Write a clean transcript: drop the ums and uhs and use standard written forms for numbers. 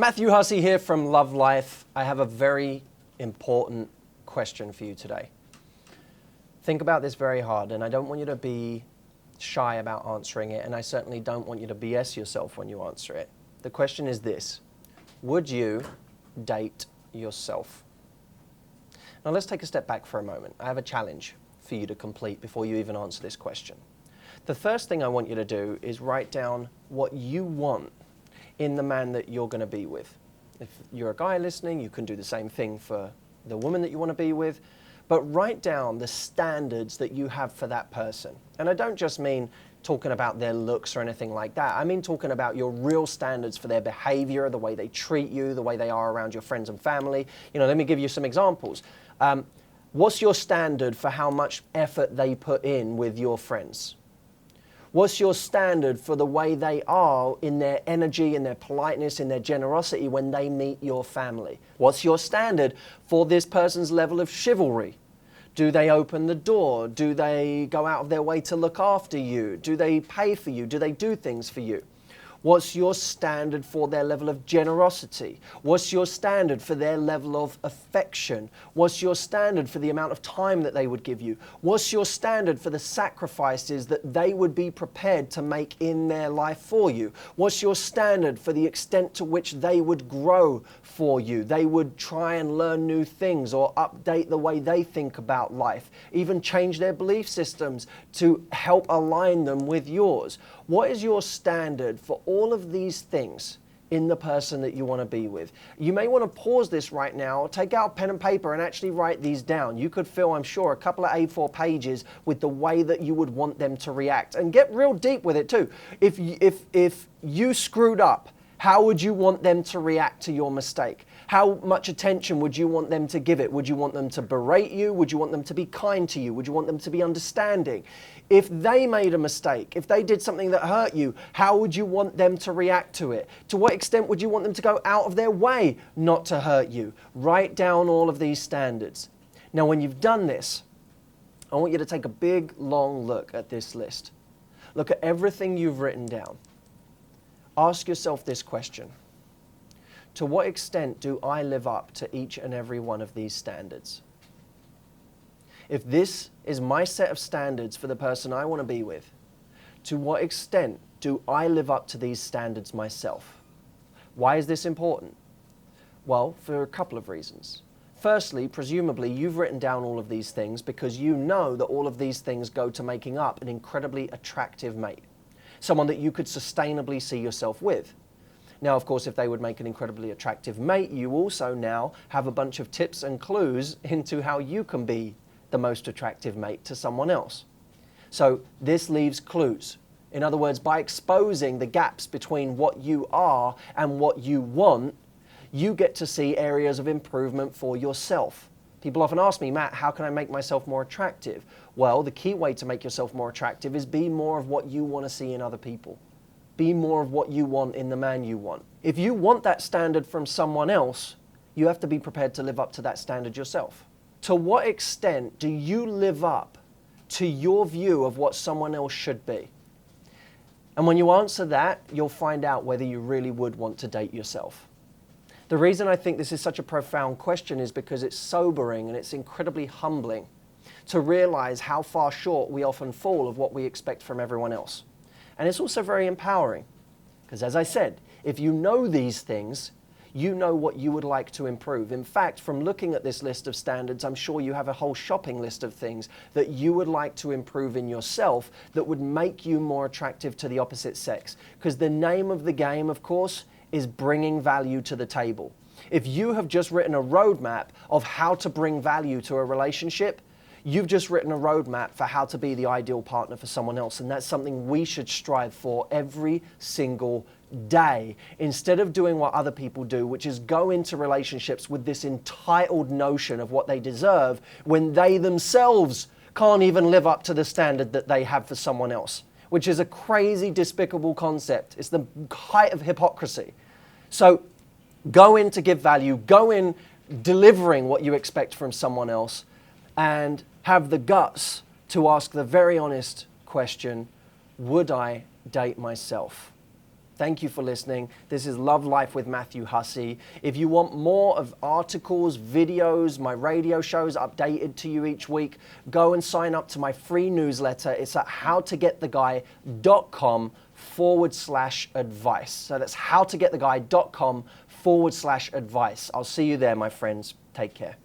Matthew Hussey here from Love Life. I have a very important question for you today. Think about this very hard, and I don't want you to be shy about answering it, and I certainly don't want you to BS yourself when you answer it. The question is this: would you date yourself? Now let's take a step back for a moment. I have a challenge for you to complete before you even answer this question. The first thing I want you to do is write down what you want in the man that you're going to be with. If you're a guy listening, you can do the same thing for the woman that you want to be with, but write down the standards that you have for that person. And I don't just mean talking about their looks or anything like that. I mean talking about your real standards for their behavior, the way they treat you, the way they are around your friends and family. Let me give you some examples. What's your standard for how much effort they put in with your friends? What's your standard for the way they are in their energy, in their politeness, in their generosity when they meet your family? What's your standard for this person's level of chivalry? Do they open the door? Do they go out of their way to look after you? Do they pay for you? Do they do things for you? What's your standard for their level of generosity? What's your standard for their level of affection? What's your standard for the amount of time that they would give you? What's your standard for the sacrifices that they would be prepared to make in their life for you? What's your standard for the extent to which they would grow for you? They would try and learn new things or update the way they think about life, even change their belief systems to help align them with yours. What is your standard for all of these things in the person that you want to be with? You may want to pause this right now, take out pen and paper and actually write these down. You could fill, I'm sure, a couple of A4 pages with the way that you would want them to react, and get real deep with it too. If you screwed up, how would you want them to react to your mistake? How much attention would you want them to give it? Would you want them to berate you? Would you want them to be kind to you? Would you want them to be understanding? If they made a mistake, if they did something that hurt you, how would you want them to react to it? To what extent would you want them to go out of their way not to hurt you? Write down all of these standards. Now, when you've done this, I want you to take a big, long look at this list. Look at everything you've written down. Ask yourself this question: to what extent do I live up to each and every one of these standards? If this is my set of standards for the person I want to be with, to what extent do I live up to these standards myself? Why is this important? Well, for a couple of reasons. Firstly, presumably you've written down all of these things because you know that all of these things go to making up an incredibly attractive mate, someone that you could sustainably see yourself with. Now, of course, if they would make an incredibly attractive mate, you also now have a bunch of tips and clues into how you can be the most attractive mate to someone else. So this leaves clues. In other words, by exposing the gaps between what you are and what you want, you get to see areas of improvement for yourself. People often ask me, Matt, how can I make myself more attractive? Well, the key way to make yourself more attractive is be more of what you want to see in other people. Be more of what you want in the man you want. If you want that standard from someone else, you have to be prepared to live up to that standard yourself. To what extent do you live up to your view of what someone else should be? And when you answer that, you'll find out whether you really would want to date yourself. The reason I think this is such a profound question is because it's sobering and it's incredibly humbling to realize how far short we often fall of what we expect from everyone else. And it's also very empowering because, as I said, if you know these things, you know what you would like to improve. In fact, from looking at this list of standards, I'm sure you have a whole shopping list of things that you would like to improve in yourself that would make you more attractive to the opposite sex. Because the name of the game, of course, is bringing value to the table. If you have just written a roadmap of how to bring value to a relationship, you've just written a roadmap for how to be the ideal partner for someone else. And that's something we should strive for every single day, instead of doing what other people do, which is go into relationships with this entitled notion of what they deserve when they themselves can't even live up to the standard that they have for someone else, which is a crazy, despicable concept. It's the height of hypocrisy. So go in to give value, go in delivering what you expect from someone else, and have the guts to ask the very honest question, would I date myself? Thank you for listening. This is Love Life with Matthew Hussey. If you want more of articles, videos, my radio shows updated to you each week, go and sign up to my free newsletter. It's at howtogettheguy.com/advice. So that's howtogettheguy.com/advice. I'll see you there, my friends. Take care.